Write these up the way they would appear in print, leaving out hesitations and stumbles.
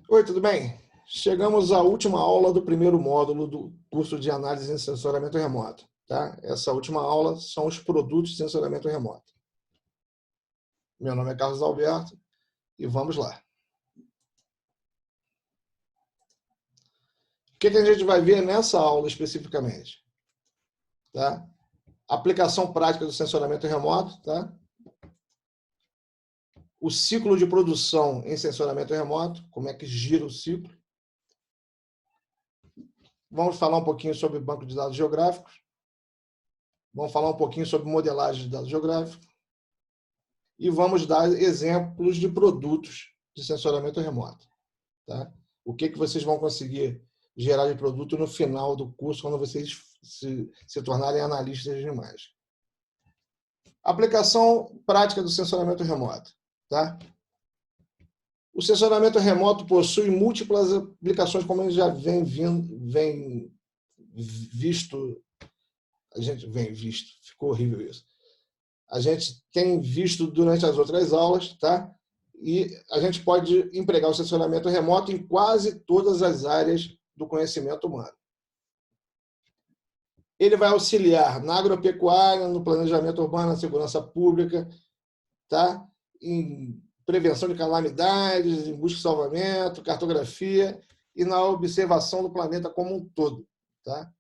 Oi, tudo bem? Chegamos à última aula do primeiro módulo do curso de análise em sensoriamento remoto. Tá? Essa última aula são os produtos de sensoriamento remoto. Meu nome é Carlos Alberto e vamos lá. O que a gente vai ver nessa aula especificamente? Tá? Aplicação prática do sensoriamento remoto, tá? O ciclo de produção em sensoriamento remoto, como é que gira o ciclo. Vamos falar um pouquinho sobre banco de dados geográficos. Vamos falar um pouquinho sobre modelagem de dados geográficos. E vamos dar exemplos de produtos de sensoriamento remoto. Tá? O que vocês vão conseguir gerar de produto no final do curso, quando vocês se tornarem analistas de imagem. Aplicação prática do sensoriamento remoto. Tá? O sensoriamento remoto possui múltiplas aplicações, como a gente já vem visto. A gente vem visto, ficou horrível isso. A gente tem visto durante as outras aulas, tá? E a gente pode empregar o sensoriamento remoto em quase todas as áreas do conhecimento humano. Ele vai auxiliar na agropecuária, no planejamento urbano, na segurança pública, tá? Em prevenção de calamidades, em busca e salvamento, cartografia e na observação do planeta como um todo, tá?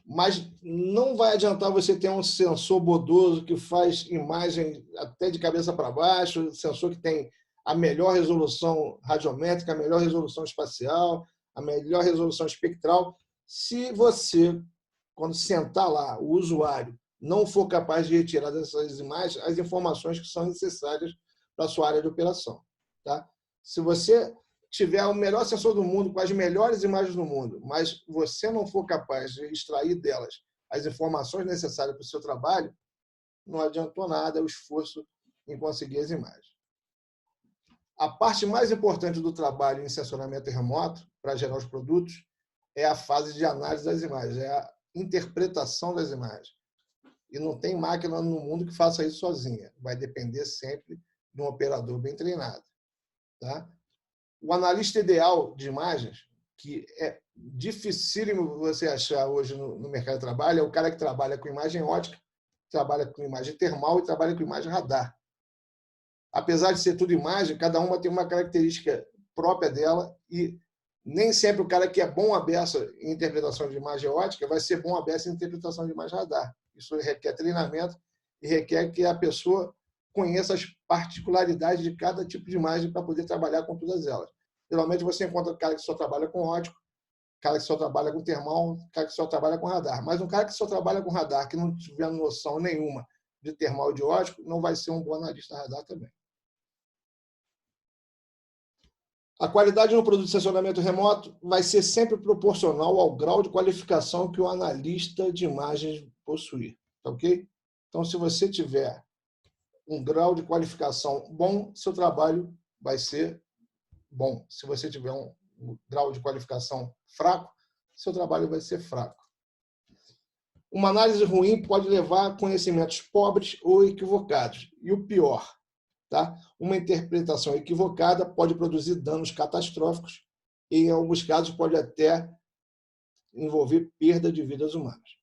Mas não vai adiantar você ter um sensor bodoso que faz imagem até de cabeça para baixo, sensor que tem a melhor resolução radiométrica, a melhor resolução espacial, a melhor resolução espectral. Se você, quando sentar lá, o usuário, não for capaz de retirar dessas imagens as informações que são necessárias para a sua área de operação. Tá? Se você tiver o melhor sensor do mundo, com as melhores imagens do mundo, mas você não for capaz de extrair delas as informações necessárias para o seu trabalho, não adiantou nada o esforço em conseguir as imagens. A parte mais importante do trabalho em sensoramento remoto, para gerar os produtos, é a fase de análise das imagens, é a interpretação das imagens. E não tem máquina no mundo que faça isso sozinha. Vai depender sempre de um operador bem treinado. Tá? O analista ideal de imagens, que é dificílimo você achar hoje no mercado de trabalho, é o cara que trabalha com imagem ótica, trabalha com imagem termal e trabalha com imagem radar. Apesar de ser tudo imagem, cada uma tem uma característica própria dela e nem sempre o cara que é bom à beça em interpretação de imagem ótica vai ser bom à beça em interpretação de imagem radar. Isso requer treinamento e requer que a pessoa conheça as particularidades de cada tipo de imagem para poder trabalhar com todas elas. Geralmente você encontra cara que só trabalha com ótico, cara que só trabalha com termal, cara que só trabalha com radar. Mas um cara que só trabalha com radar, que não tiver noção nenhuma de termal e de ótico, não vai ser um bom analista radar também. A qualidade no produto de sensoriamento remoto vai ser sempre proporcional ao grau de qualificação que o analista de imagens possuir. Ok? Então, se você tiver um grau de qualificação bom, seu trabalho vai ser bom. Se você tiver um grau de qualificação fraco, seu trabalho vai ser fraco. Uma análise ruim pode levar a conhecimentos pobres ou equivocados. E o pior, tá? Uma interpretação equivocada pode produzir danos catastróficos e, em alguns casos, pode até envolver perda de vidas humanas.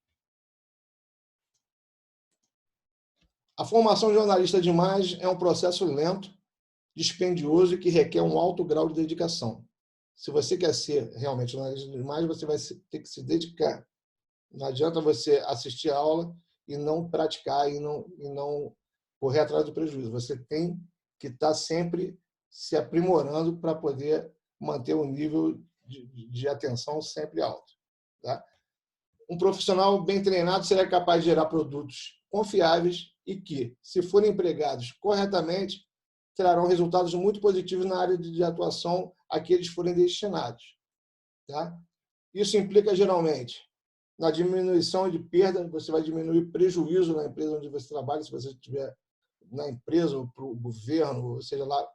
A formação de analista de imagem é um processo lento, dispendioso e que requer um alto grau de dedicação. Se você quer ser realmente um analista de imagem, você vai ter que se dedicar. Não adianta você assistir a aula e não praticar e não correr atrás do prejuízo. Você tem que estar sempre se aprimorando para poder manter o nível de atenção sempre alto. Tá? Um profissional bem treinado será capaz de gerar produtos confiáveis e que, se forem empregados corretamente, trarão resultados muito positivos na área de atuação a que eles forem destinados. Tá? Isso implica, geralmente, na diminuição de perda, você vai diminuir prejuízo na empresa onde você trabalha, se você estiver na empresa ou para o governo, ou seja lá,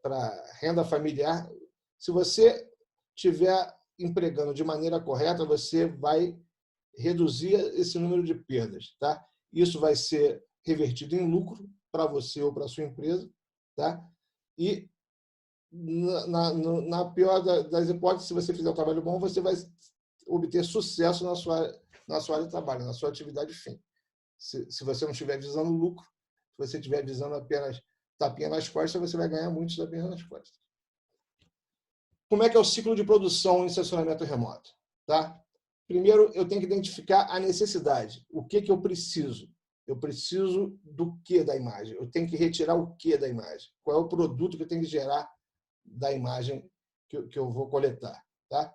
para renda familiar. Se você estiver empregando de maneira correta, você vai reduzir esse número de perdas. Tá? Isso vai ser revertido em lucro para você ou para a sua empresa. Tá? E Na pior das hipóteses, se você fizer um trabalho bom, você vai obter sucesso na sua área de trabalho, na sua atividade fim. Se você não estiver visando lucro, se você estiver visando apenas tapinha nas costas, você vai ganhar muitos tapinhas nas costas. Como é que é o ciclo de produção em estacionamento remoto? Tá? Primeiro, eu tenho que identificar a necessidade. O que eu preciso? Eu preciso do que da imagem? Eu tenho que retirar o que da imagem? Qual é o produto que eu tenho que gerar da imagem que eu vou coletar? Tá?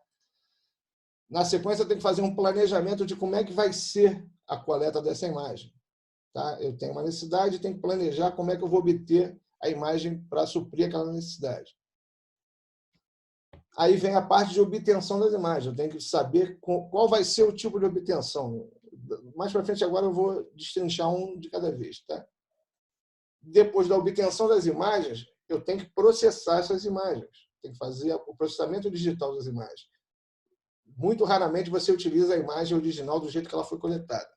Na sequência, eu tenho que fazer um planejamento de como é que vai ser a coleta dessa imagem. Tá? Eu tenho uma necessidade, tenho que planejar como é que eu vou obter a imagem para suprir aquela necessidade. Aí vem a parte de obtenção das imagens. Eu tenho que saber qual vai ser o tipo de obtenção. Mais para frente, agora, eu vou destrinchar um de cada vez. Tá? Depois da obtenção das imagens, eu tenho que processar essas imagens. Tenho que fazer o processamento digital das imagens. Muito raramente você utiliza a imagem original do jeito que ela foi coletada.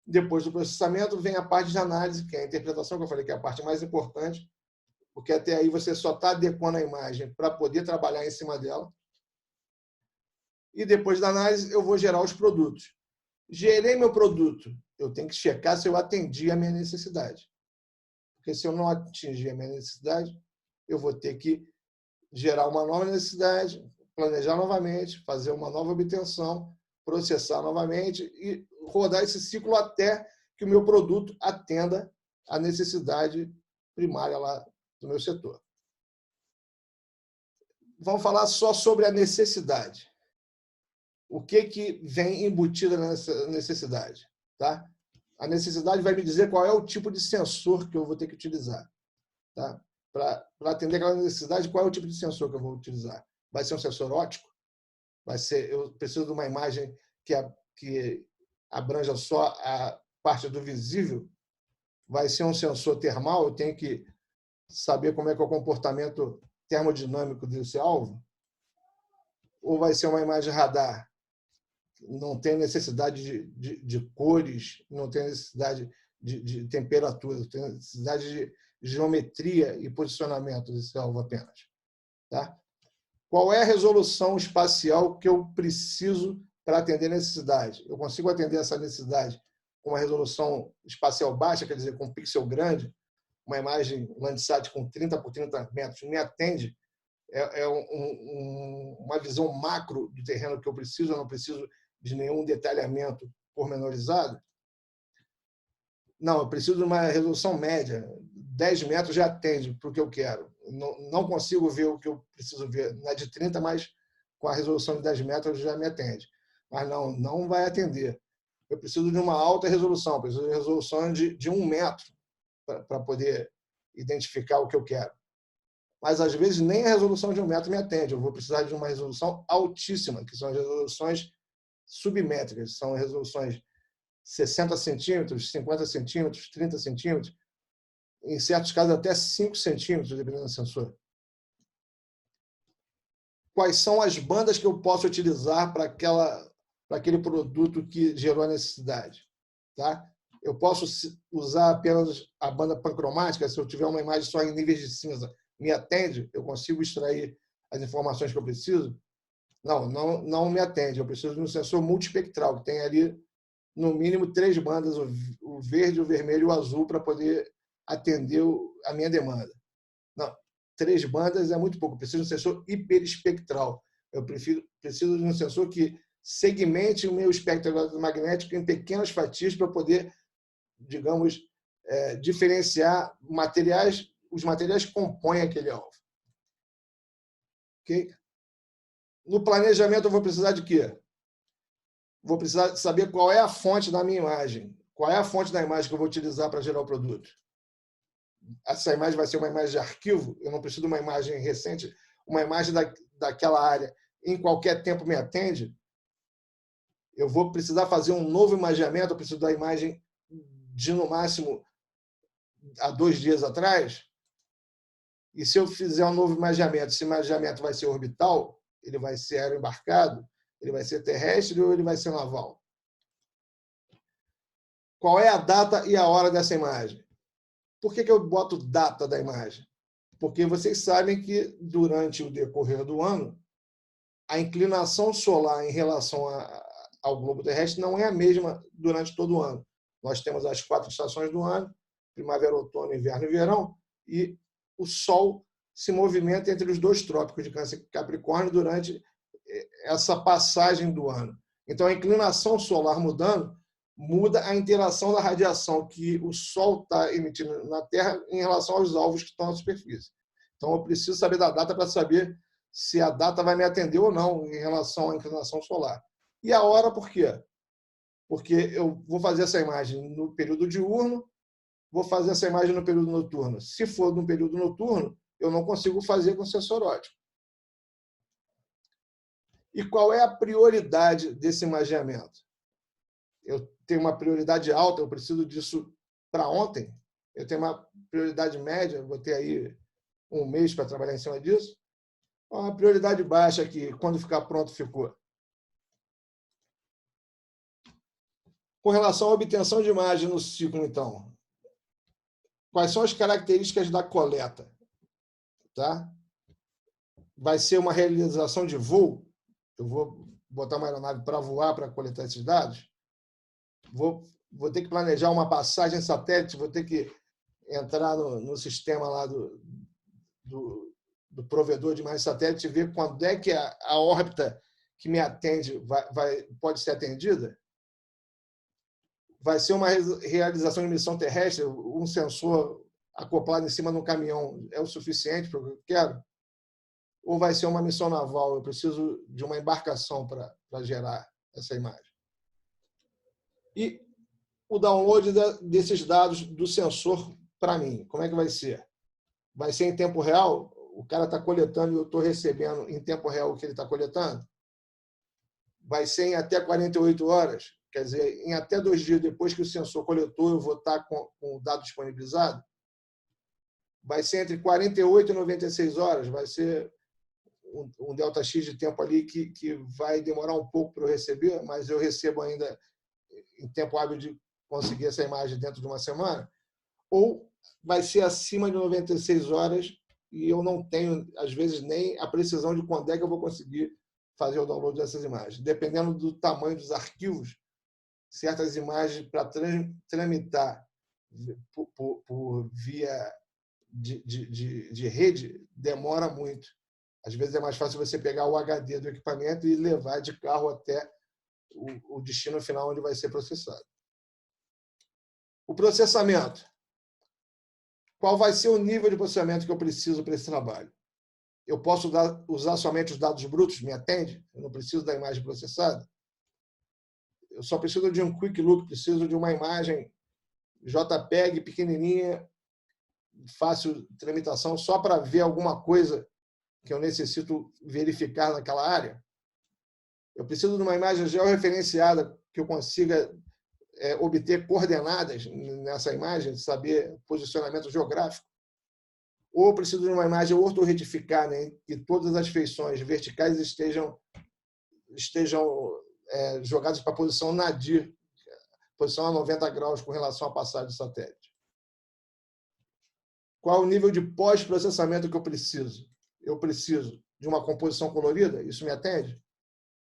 Depois do processamento, vem a parte de análise, que é a interpretação, que eu falei que é a parte mais importante, porque até aí você só está adequando a imagem para poder trabalhar em cima dela. E depois da análise, eu vou gerar os produtos. Gerei meu produto, eu tenho que checar se eu atendi a minha necessidade. Porque se eu não atingir a minha necessidade, eu vou ter que gerar uma nova necessidade, planejar novamente, fazer uma nova obtenção, processar novamente e rodar esse ciclo até que o meu produto atenda a necessidade primária lá do meu setor. Vamos falar só sobre a necessidade. O que vem embutido nessa necessidade? Tá? A necessidade vai me dizer qual é o tipo de sensor que eu vou ter que utilizar. Tá? Para atender aquela necessidade, qual é o tipo de sensor que eu vou utilizar? Vai ser um sensor óptico? Eu preciso de uma imagem que abranja só a parte do visível? Vai ser um sensor termal? Eu tenho que saber como é que é o comportamento termodinâmico desse alvo? Ou vai ser uma imagem radar? Não tem necessidade de cores, não tem necessidade de temperatura, tem necessidade de geometria e posicionamento desse alvo apenas. Tá? Qual é a resolução espacial que eu preciso para atender a necessidade? Eu consigo atender essa necessidade com uma resolução espacial baixa, quer dizer, com um pixel grande, uma imagem Landsat com 30 por 30 metros me atende, uma visão macro do terreno que eu preciso, eu não preciso de nenhum detalhamento pormenorizado. Não, eu preciso de uma resolução média. 10 metros já atende para o que eu quero. Não consigo ver o que eu preciso ver na de 30, mas com a resolução de 10 metros já me atende. Mas não vai atender. Eu preciso de uma alta resolução, preciso de resolução de 1 metro para poder identificar o que eu quero. Mas, às vezes, nem a resolução de 1 metro me atende. Eu vou precisar de uma resolução altíssima, que são as resoluções submétricas. São resoluções 60 centímetros, 50 centímetros, 30 centímetros, em certos casos até 5 centímetros, dependendo do sensor. Quais são as bandas que eu posso utilizar para aquele produto que gerou a necessidade? Tá? Eu posso usar apenas a banda pancromática, se eu tiver uma imagem só em níveis de cinza, me atende? Eu consigo extrair as informações que eu preciso? Não me atende. Eu preciso de um sensor multispectral, que tem ali, no mínimo, 3 bandas, o verde, o vermelho e o azul, para poder atender a minha demanda. Não, 3 bandas é muito pouco. Eu preciso de um sensor hiperespectral. Eu preciso de um sensor que segmente o meu espectro eletromagnético em pequenas fatias para poder, digamos, diferenciar os materiais que compõem aquele alvo. Okay? No planejamento, eu vou precisar de quê? Vou precisar saber qual é a fonte da minha imagem. Qual é a fonte da imagem que eu vou utilizar para gerar o produto? Essa imagem vai ser uma imagem de arquivo? Eu não preciso de uma imagem recente? Uma imagem daquela área em qualquer tempo me atende? Eu vou precisar fazer um novo imageamento? Eu preciso da imagem de, no máximo, há 2 dias atrás? E se eu fizer um novo imageamento, esse imageamento vai ser orbital? Ele vai ser aeroembarcado? Ele vai ser terrestre ou ele vai ser naval? Qual é a data e a hora dessa imagem? Por que eu boto data da imagem? Porque vocês sabem que, durante o decorrer do ano, a inclinação solar em relação ao globo terrestre não é a mesma durante todo o ano. Nós temos as 4 estações do ano, primavera, outono, inverno e verão, e o Sol se movimenta entre os 2 trópicos de Câncer e Capricórnio durante essa passagem do ano. Então, a inclinação solar mudando, muda a interação da radiação que o Sol está emitindo na Terra em relação aos alvos que estão na superfície. Então, eu preciso saber da data para saber se a data vai me atender ou não em relação à inclinação solar. E a hora, por quê? Porque eu vou fazer essa imagem no período diurno, vou fazer essa imagem no período noturno. Se for no período noturno, eu não consigo fazer com sensor óptico. E qual é a prioridade desse imageamento? Eu tenho uma prioridade alta, eu preciso disso para ontem. Eu tenho uma prioridade média, vou ter aí 1 mês para trabalhar em cima disso. Uma prioridade baixa que, quando ficar pronto, ficou. Com relação à obtenção de imagem no ciclo, então, quais são as características da coleta? Tá? Vai ser uma realização de voo? Eu vou botar uma aeronave para voar, para coletar esses dados? Vou ter que planejar uma passagem satélite, vou ter que entrar no sistema lá do provedor de imagem satélite e ver quando é que a órbita que me atende pode ser atendida? Vai ser uma realização de missão terrestre? Um sensor acoplado em cima de um caminhão é o suficiente para o que eu quero? Ou vai ser uma missão naval? Eu preciso de uma embarcação para gerar essa imagem. E o download desses dados do sensor para mim, como é que vai ser? Vai ser em tempo real? O cara está coletando e eu estou recebendo em tempo real o que ele está coletando? Vai ser em até 48 horas? Quer dizer, em até 2 dias depois que o sensor coletou, eu vou estar com o dado disponibilizado? Vai ser entre 48 e 96 horas? Vai ser um delta X de tempo ali que vai demorar um pouco para eu receber, mas eu recebo ainda em tempo hábil de conseguir essa imagem dentro de uma semana? Ou vai ser acima de 96 horas e eu não tenho, às vezes, nem a precisão de quando é que eu vou conseguir fazer o download dessas imagens? Dependendo do tamanho dos arquivos, certas imagens para tramitar por via de rede demora muito. Às vezes é mais fácil você pegar o HD do equipamento e levar de carro até o destino final onde vai ser processado. O processamento. Qual vai ser o nível de processamento que eu preciso para esse trabalho? Eu posso usar somente os dados brutos? Me atende? Eu não preciso da imagem processada? Eu só preciso de um quick look, preciso de uma imagem JPEG pequenininha, fácil de tramitação, só para ver alguma coisa que eu necessito verificar naquela área? Eu preciso de uma imagem georreferenciada que eu consiga obter coordenadas nessa imagem, saber posicionamento geográfico? Ou eu preciso de uma imagem ortorretificada, em que todas as feições verticais estejam jogadas para a posição nadir, posição a 90 graus com relação à passagem do satélite? Qual é o nível de pós-processamento que eu preciso? Eu preciso de uma composição colorida? Isso me atende?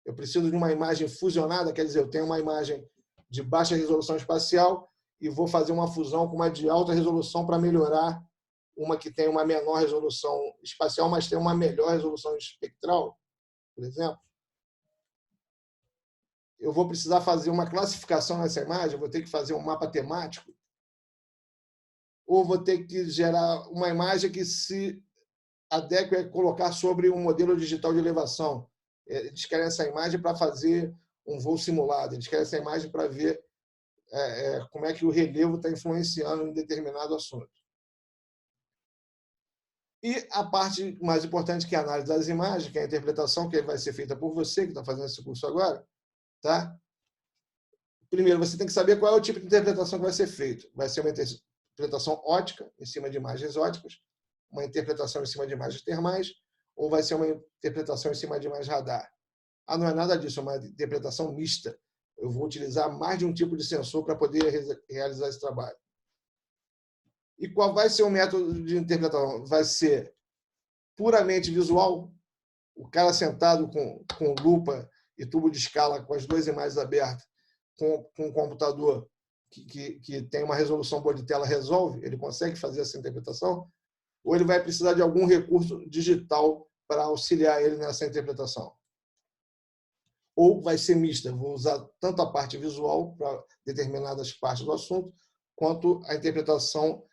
Eu preciso de uma imagem fusionada, quer dizer, eu tenho uma imagem de baixa resolução espacial e vou fazer uma fusão com uma de alta resolução para melhorar uma que tem uma menor resolução espacial, mas tem uma melhor resolução espectral, por exemplo. Eu vou precisar fazer uma classificação nessa imagem, eu vou ter que fazer um mapa temático, ou vou ter que gerar uma imagem que se adeque a colocar sobre um modelo digital de elevação. Eles querem essa imagem para fazer um voo simulado, eles querem essa imagem para ver como é que o relevo está influenciando em determinado assunto. E a parte mais importante, que é a análise das imagens, que é a interpretação, que vai ser feita por você, que está fazendo esse curso agora. Tá? Primeiro, você tem que saber qual é o tipo de interpretação que vai ser feito. Vai ser uma interpretação ótica, em cima de imagens óticas, uma interpretação em cima de imagens termais, ou vai ser uma interpretação em cima de imagens radar. Não é nada disso, é uma interpretação mista. Eu vou utilizar mais de um tipo de sensor para poder realizar esse trabalho. E qual vai ser o método de interpretação? Vai ser puramente visual, o cara sentado com lupa e tubo de escala, com as duas imagens abertas, com um computador que tem uma resolução boa de tela, resolve? Ele consegue fazer essa interpretação? Ou ele vai precisar de algum recurso digital para auxiliar ele nessa interpretação? Ou vai ser mista, vou usar tanto a parte visual para determinadas partes do assunto, quanto a interpretação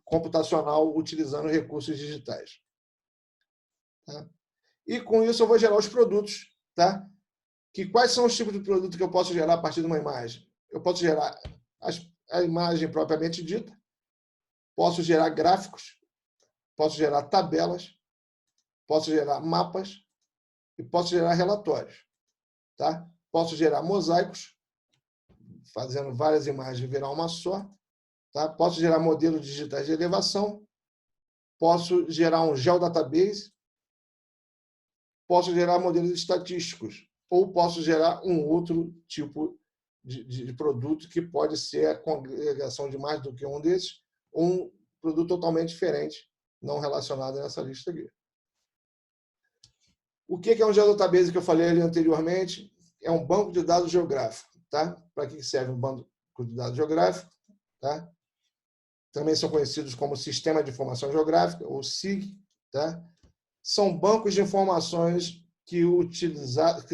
computacional utilizando recursos digitais. Tá? E com isso eu vou gerar os produtos. Tá? Quais são os tipos de produto que eu posso gerar a partir de uma imagem? Eu posso gerar a imagem propriamente dita, posso gerar gráficos, posso gerar tabelas, posso gerar mapas e posso gerar relatórios. Tá? Posso gerar mosaicos, fazendo várias imagens virar uma só. Tá? Posso gerar modelos digitais de elevação, posso gerar um geodatabase, posso gerar modelos estatísticos, ou posso gerar um outro tipo de produto que pode ser a congregação de mais do que um desses, ou um produto totalmente diferente, não relacionado nessa lista aqui. O que é um geodatabase que eu falei ali anteriormente? É um banco de dados geográfico. Tá? Para que serve um banco de dados geográfico? Tá? Também são conhecidos como Sistema de Informação Geográfica, ou SIG. Tá? São bancos de informações que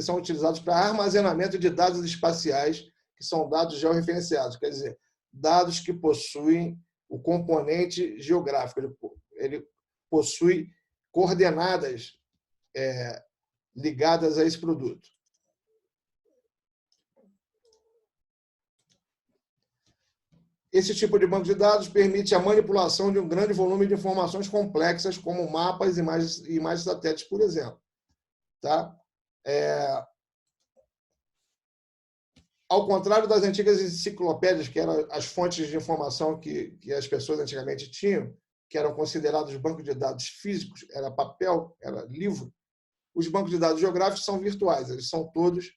são utilizados para armazenamento de dados espaciais, que são dados georreferenciados, quer dizer, dados que possuem o componente geográfico. Ele possui coordenadas ligadas a esse produto. Esse tipo de banco de dados permite a manipulação de um grande volume de informações complexas, como mapas, imagens satélites, por exemplo. Tá? Ao contrário das antigas enciclopédias, que eram as fontes de informação que as pessoas antigamente tinham, que eram considerados bancos de dados físicos, era papel, era livro, os bancos de dados geográficos são virtuais, eles são todos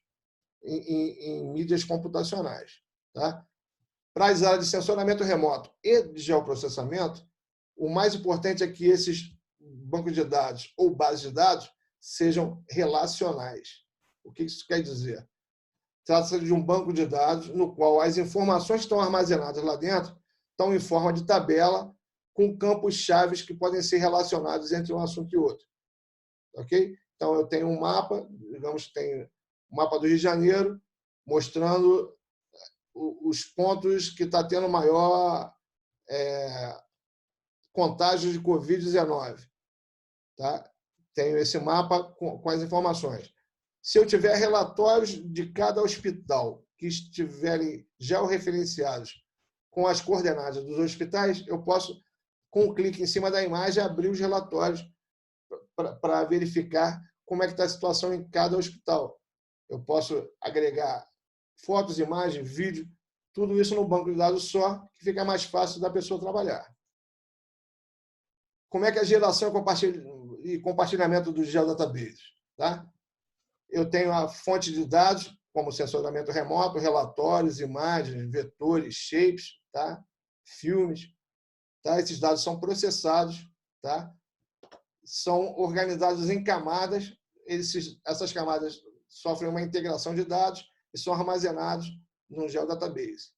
em mídias computacionais. Tá? Para as áreas de sensoramento remoto e de geoprocessamento, o mais importante é que esses bancos de dados ou bases de dados sejam relacionais. O que isso quer dizer? Trata-se de um banco de dados no qual as informações que estão armazenadas lá dentro estão em forma de tabela com campos-chave que podem ser relacionados entre um assunto e outro. Ok? Então, eu tenho um mapa, digamos que tem um mapa do Rio de Janeiro, mostrando os pontos que está tendo maior contágio de Covid-19. Tá? Tenho esse mapa com as informações. Se eu tiver relatórios de cada hospital que estiverem georreferenciados com as coordenadas dos hospitais, eu posso, com um clique em cima da imagem, abrir os relatórios para verificar como é que está a situação em cada hospital. Eu posso agregar fotos, imagens, vídeo, tudo isso no banco de dados só, que fica mais fácil da pessoa trabalhar. Como é que é a geração e compartilhamento dos geodatabases? Tá? Eu tenho a fonte de dados, como sensoramento remoto, relatórios, imagens, vetores, shapes, tá? Filmes. Tá? Esses dados são processados, tá? São organizados em camadas. Essas camadas sofrem uma integração de dados e são armazenados no geodatabase.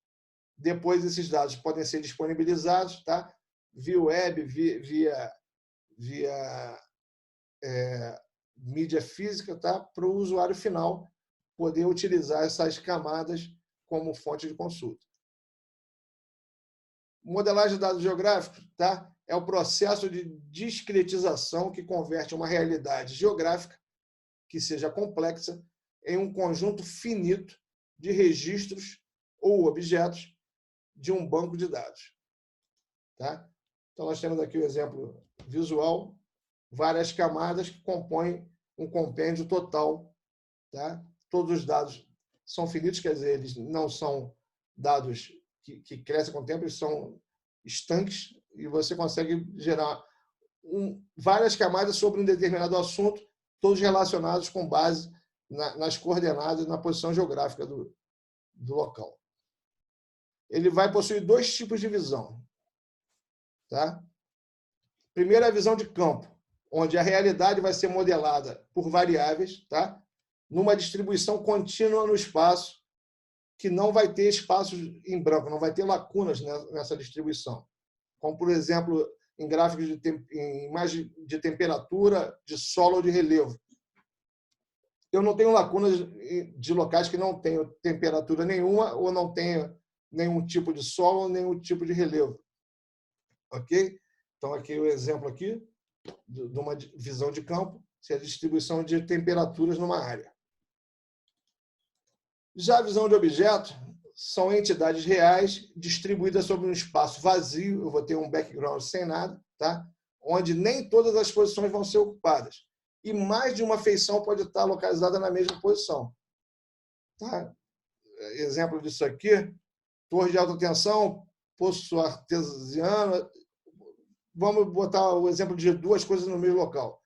Depois, esses dados podem ser disponibilizados, tá? Via web, via mídia física, tá? Para o usuário final poder utilizar essas camadas como fonte de consulta. Modelagem de dados geográficos, tá? É o processo de discretização que converte uma realidade geográfica que seja complexa em um conjunto finito de registros ou objetos de um banco de dados. Tá? Então, nós temos aqui o exemplo visual, várias camadas que compõem um compêndio total. Tá? Todos os dados são finitos, quer dizer, eles não são dados que crescem com o tempo, eles são estanques, e você consegue gerar várias camadas sobre um determinado assunto, todos relacionados com base nas coordenadas, na posição geográfica do local. Ele vai possuir dois tipos de visão. Tá? Primeiro, a visão de campo, onde a realidade vai ser modelada por variáveis, tá? Numa distribuição contínua no espaço, que não vai ter espaços em branco, não vai ter lacunas nessa distribuição. Como, por exemplo, em gráficos em imagem de temperatura, de solo ou de relevo. Eu não tenho lacunas de locais que não tenham temperatura nenhuma ou não tenham nenhum tipo de solo ou nenhum tipo de relevo. Ok? Então, aqui o exemplo aqui de uma visão de campo, se é a distribuição de temperaturas numa área. Já a visão de objeto são entidades reais distribuídas sobre um espaço vazio, eu vou ter um background sem nada, tá? Onde nem todas as posições vão ser ocupadas. E mais de uma feição pode estar localizada na mesma posição. Tá? Exemplo disso aqui, torre de alta tensão, poço artesiano. Vamos botar o exemplo de duas coisas no mesmo local.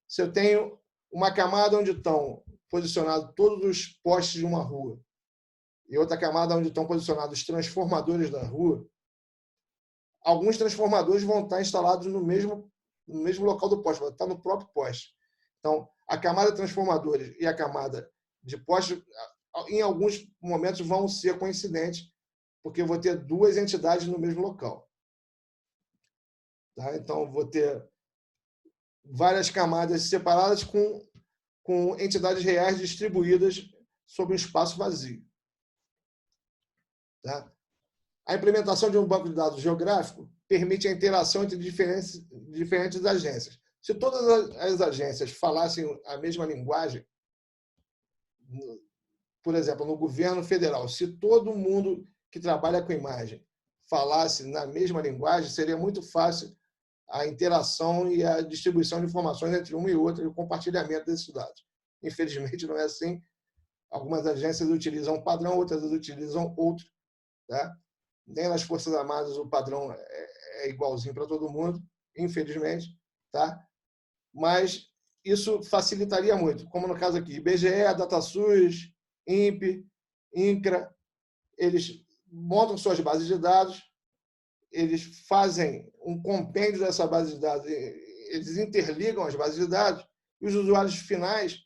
Se eu tenho uma camada onde estão posicionados todos os postes de uma rua e outra camada onde estão posicionados os transformadores da rua, alguns transformadores vão estar instalados no mesmo local do poste, vai estar no próprio poste. Então, a camada de transformadores e a camada de poste, em alguns momentos, vão ser coincidentes, porque eu vou ter duas entidades no mesmo local. Tá? Então, vou ter várias camadas separadas com entidades reais distribuídas sobre um espaço vazio. Tá? A implementação de um banco de dados geográfico permite a interação entre diferentes agências. Se todas as agências falassem a mesma linguagem, por exemplo, no governo federal, se todo mundo que trabalha com imagem falasse na mesma linguagem, seria muito fácil a interação e a distribuição de informações entre uma e outra e o compartilhamento desses dados. Infelizmente, não é assim. Algumas agências utilizam um padrão, outras utilizam outro. Tá? Nem nas Forças Armadas o padrão é igualzinho para todo mundo, infelizmente. Tá? Mas isso facilitaria muito, como no caso aqui, IBGE, DataSUS, INPE, INCRA, eles montam suas bases de dados, eles fazem um compêndio dessa base de dados, eles interligam as bases de dados e os usuários finais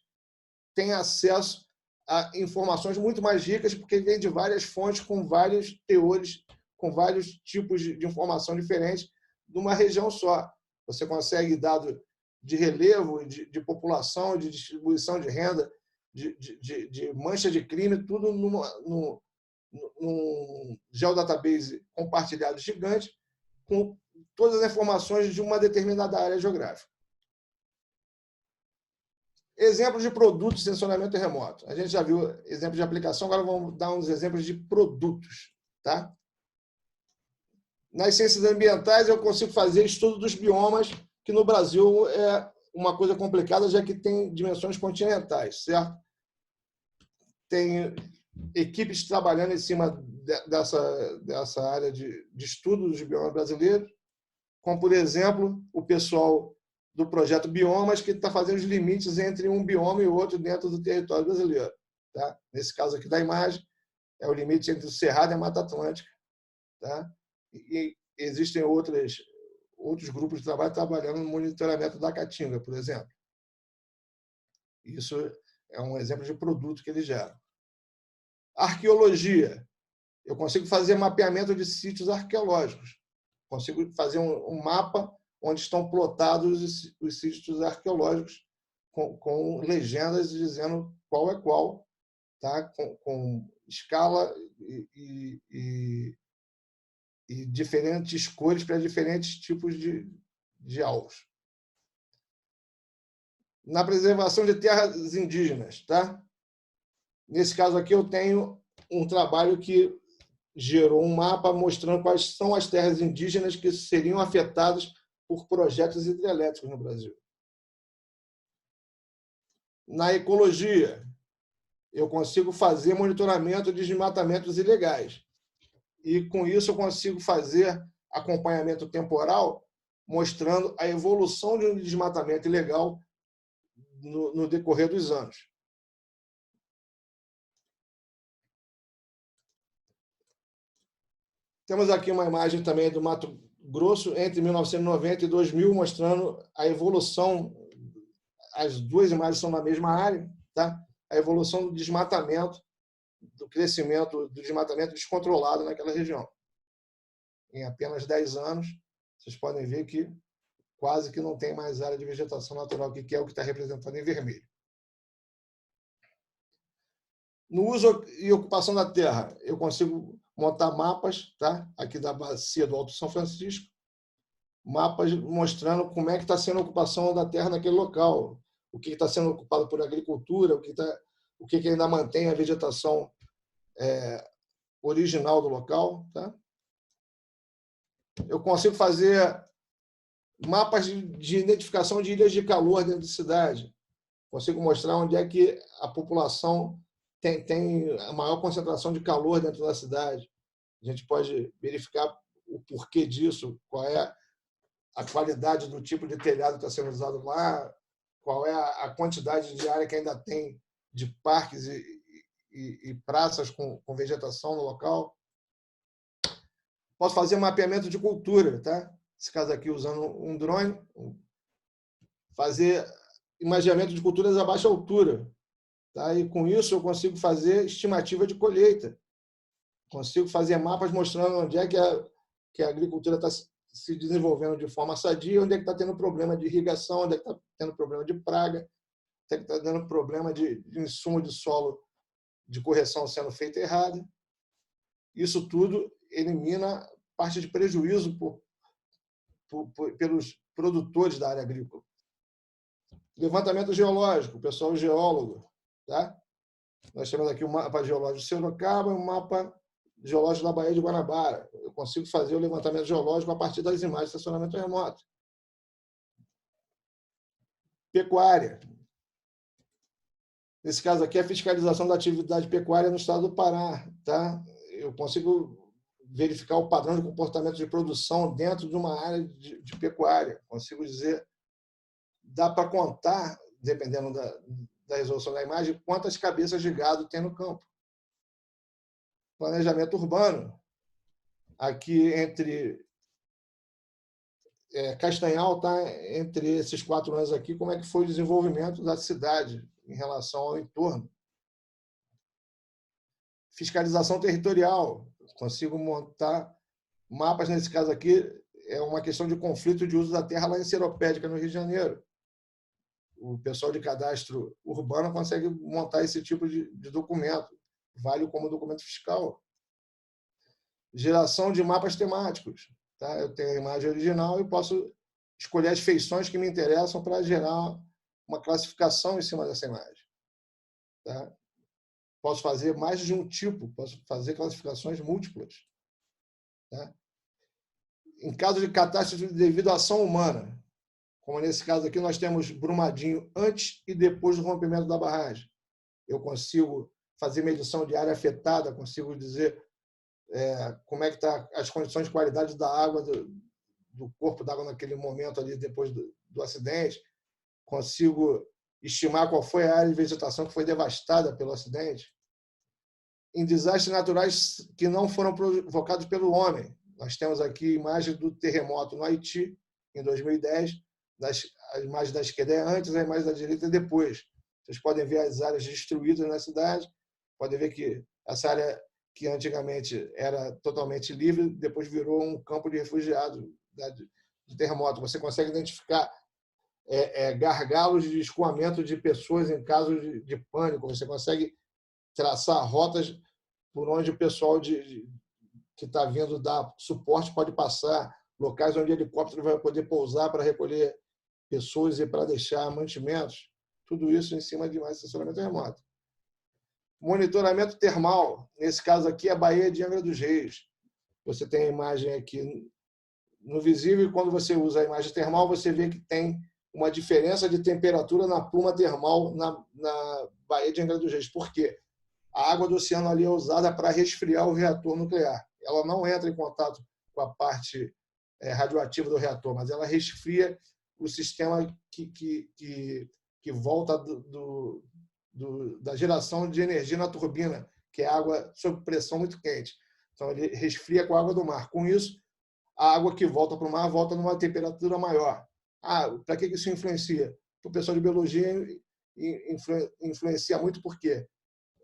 têm acesso a informações muito mais ricas, porque vem de várias fontes, com vários teores, com vários tipos de informação diferentes, numa região só. Você consegue dado de relevo, de população, de distribuição de renda, de mancha de crime, tudo num geodatabase compartilhado gigante, com todas as informações de uma determinada área geográfica. Exemplos de produtos de sensoramento remoto. A gente já viu exemplos de aplicação, agora vamos dar uns exemplos de produtos. Tá? Nas ciências ambientais, eu consigo fazer estudo dos biomas, que no Brasil é uma coisa complicada, já que tem dimensões continentais, certo? Tem equipes trabalhando em cima dessa área de estudo dos biomas brasileiros, como, por exemplo, o pessoal do projeto Biomas, que está fazendo os limites entre um bioma e outro dentro do território brasileiro. Tá? Nesse caso aqui da imagem, é o limite entre o Cerrado e a Mata Atlântica. Tá? E existem outros grupos de trabalho trabalhando no monitoramento da Caatinga, por exemplo. Isso é um exemplo de produto que eles geram. Arqueologia. Eu consigo fazer mapeamento de sítios arqueológicos. Consigo fazer um mapa onde estão plotados os sítios arqueológicos com legendas dizendo qual é qual, tá? Com escala e diferentes cores para diferentes tipos de alvos. Na preservação de terras indígenas, tá? Nesse caso aqui, eu tenho um trabalho que gerou um mapa mostrando quais são as terras indígenas que seriam afetadas por projetos hidrelétricos no Brasil. Na ecologia, eu consigo fazer monitoramento de desmatamentos ilegais. E, com isso, eu consigo fazer acompanhamento temporal, mostrando a evolução de um desmatamento ilegal no decorrer dos anos. Temos aqui uma imagem também do Mato grosso entre 1990 e 2000, mostrando a evolução. As duas imagens são na mesma área, tá? A evolução do desmatamento, do crescimento do desmatamento descontrolado naquela região. Em apenas 10 anos, vocês podem ver que quase que não tem mais área de vegetação natural, que é o que está representado em vermelho. No uso e ocupação da terra, eu consigo montar mapas, tá? Aqui da bacia do Alto São Francisco, mapas mostrando como é que está sendo a ocupação da terra naquele local, o que está sendo ocupado por agricultura, o que ainda mantém a vegetação original do local, tá? Eu consigo fazer mapas de identificação de ilhas de calor dentro da cidade. Consigo mostrar onde é que a população tem a maior concentração de calor dentro da cidade. A gente pode verificar o porquê disso, qual é a qualidade do tipo de telhado que está sendo usado lá, qual é a quantidade de área que ainda tem de parques e praças com vegetação no local. Posso fazer mapeamento de cultura, tá? Nesse caso aqui, usando um drone, fazer imaginamento de culturas a baixa altura. Tá? E com isso eu consigo fazer estimativa de colheita. Consigo fazer mapas mostrando onde é que a agricultura está se desenvolvendo de forma sadia, onde é que está tendo problema de irrigação, onde é que está tendo problema de praga, onde é que está tendo problema de insumo de solo de correção sendo feita errada. Isso tudo elimina parte de prejuízo pelos produtores da área agrícola. Levantamento geológico, o pessoal geólogo. Tá? Nós temos aqui o mapa geológico de Sorocaba e o mapa geológico da Baía de Guanabara. Eu consigo fazer o levantamento geológico a partir das imagens de estacionamento remoto. Pecuária. Nesse caso aqui, a fiscalização da atividade pecuária no estado do Pará. Tá? Eu consigo verificar o padrão de comportamento de produção dentro de uma área de pecuária. Consigo dizer, dá para contar, dependendo da resolução da imagem, quantas cabeças de gado tem no campo. Planejamento urbano. Aqui entre Castanhal, tá? Entre esses 4 anos aqui, como é que foi o desenvolvimento da cidade em relação ao entorno. Fiscalização territorial. Consigo montar mapas, nesse caso aqui, é uma questão de conflito de uso da terra lá em Seropédica, no Rio de Janeiro. O pessoal de cadastro urbano consegue montar esse tipo de documento. Vale como documento fiscal. Geração de mapas temáticos. Tá? Eu tenho a imagem original e posso escolher as feições que me interessam para gerar uma classificação em cima dessa imagem. Tá? Posso fazer mais de um tipo, posso fazer classificações múltiplas. Tá? Em caso de catástrofe devido à ação humana, como nesse caso aqui, nós temos Brumadinho antes e depois do rompimento da barragem. Eu consigo fazer medição de área afetada, consigo dizer como é que está as condições de qualidade da água, do corpo d'água naquele momento ali, depois do acidente. Consigo estimar qual foi a área de vegetação que foi devastada pelo acidente. Em desastres naturais que não foram provocados pelo homem. Nós temos aqui imagens do terremoto no Haiti, em 2010, a imagem da esquerda é antes, a imagem da direita é depois. Vocês podem ver as áreas destruídas na cidade, podem ver que essa área que antigamente era totalmente livre, depois virou um campo de refugiados do terremoto. Você consegue identificar gargalos de escoamento de pessoas em caso de pânico. Você consegue traçar rotas por onde o pessoal que está vindo dar suporte pode passar, locais onde o helicóptero vai poder pousar para recolher pessoas e para deixar mantimentos. Tudo isso em cima de mais assessoramento remoto. Monitoramento termal. Nesse caso aqui, a Baía de Angra dos Reis. Você tem a imagem aqui no visível e quando você usa a imagem termal, você vê que tem uma diferença de temperatura na pluma termal na Baía de Angra dos Reis. Por quê? A água do oceano ali é usada para resfriar o reator nuclear. Ela não entra em contato com a parte radioativa do reator, mas ela resfria o sistema que volta da geração de energia na turbina, que é água sob pressão muito quente. Então, ele resfria com a água do mar. Com isso, a água que volta para o mar volta numa temperatura maior. Para que isso influencia? O pessoal de biologia influencia muito porque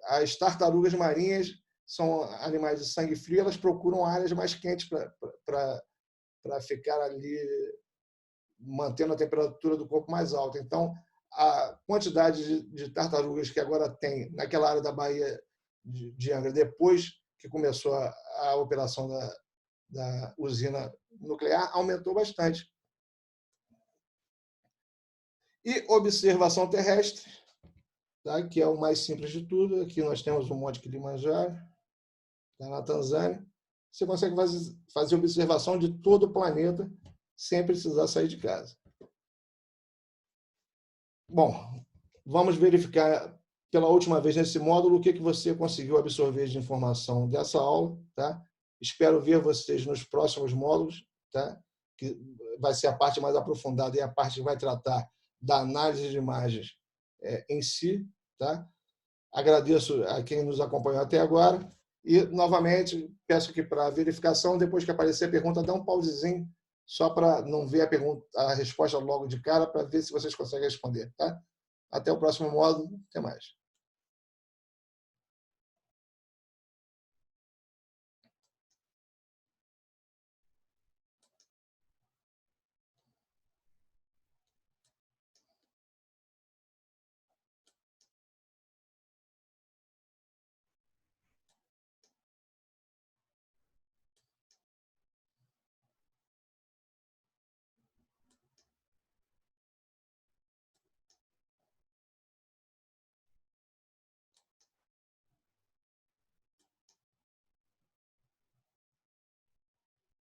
as tartarugas marinhas são animais de sangue frio, elas procuram áreas mais quentes para ficar ali mantendo a temperatura do corpo mais alta. Então, a quantidade de tartarugas que agora tem naquela área da Baía de Angra, depois que começou a operação da usina nuclear, aumentou bastante. E observação terrestre, tá? Que é o mais simples de tudo. Aqui nós temos o Monte Kilimanjaro, tá? Na Tanzânia. Você consegue fazer observação de todo o planeta sem precisar sair de casa. Bom, vamos verificar pela última vez nesse módulo o que você conseguiu absorver de informação dessa aula, tá? Espero ver vocês nos próximos módulos, tá? Que vai ser a parte mais aprofundada e a parte que vai tratar da análise de imagens em si, tá? Agradeço a quem nos acompanhou até agora e, novamente, peço que para verificação, depois que aparecer a pergunta, dá um pausezinho, só para não ver a resposta logo de cara, para ver se vocês conseguem responder, tá? Até o próximo módulo. Até mais.